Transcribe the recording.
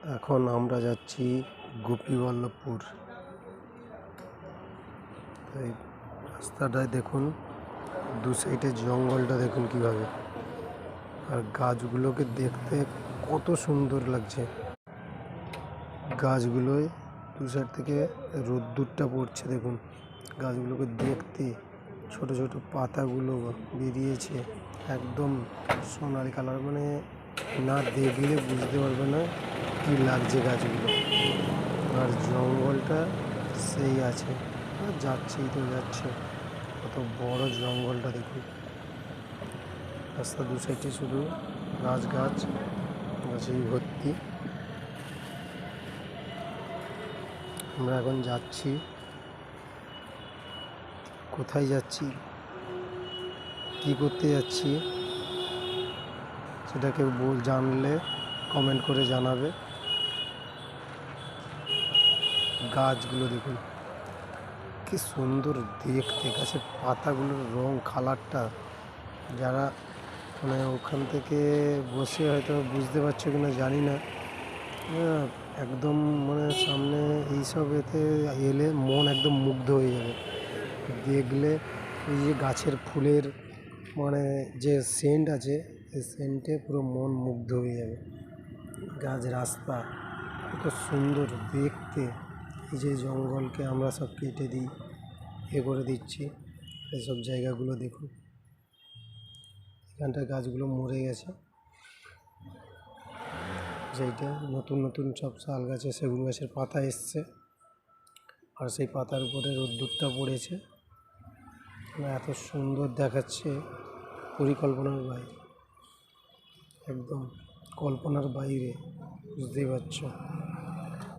এখন আমরা যাচ্ছি গোপীবল্লভপুর। এই রাস্তাটায় দেখুন, দু সাইডে জঙ্গলটা দেখুন কিভাবে, আর গাছগুলোকে দেখতে কত সুন্দর লাগছে। গাছগুলোয় দু সাইড থেকে রোদ্দুরটা পড়ছে, দেখুন গাছগুলোকে দেখতে, ছোট ছোট পাতাগুলো বেরিয়েছে একদম সোনালি কালার, মানে না দেখলে বুঝতে পারবে না কি লাগছে গাছগুলো। আর জঙ্গলটা সেই আছে, আর যাচ্ছেই তো যাচ্ছে, কত বড় জঙ্গলটা দেখুন। রাস্তা দু সাইডে শুধু গাছ গাছ গাছেই ভর্তি। আমরা এখন যাচ্ছি, কোথায় যাচ্ছি, কি করতে যাচ্ছি সেটা কেউ জানলে কমেন্ট করে জানাবে। গাছগুলো দেখুন কি সুন্দর দেখতে, গাছের পাতাগুলোর রং কালারটা, যারা মানে ওখান থেকে বসে হয়তো বুঝতে পারছো কিনা জানি না, একদম মানে সামনে এইসব এতে এলে মন একদম মুগ্ধ হয়ে যাবে। দেখলে এই যে গাছের ফুলের মানে যে সেন্ট আছে, এই সেন্টে পুরো মন মুগ্ধ হয়ে যাবে। গাছ, রাস্তা কত সুন্দর দেখতে। এই যে জঙ্গলকে আমরা সব কেটে দিই, করে দিচ্ছি, এসব জায়গাগুলো দেখুন, এখানটার গাছগুলো মরে গেছে, যেইটা নতুন নতুন সব শাল গাছে সেগুন গাছের পাতা এসছে, আর সেই পাতার উপরে রোদ্দুরটা পড়েছে, এত সুন্দর দেখাচ্ছে, পরিকল্পনার বাইরে, একদম কল্পনার বাইরে, বুঝতেই পারছো।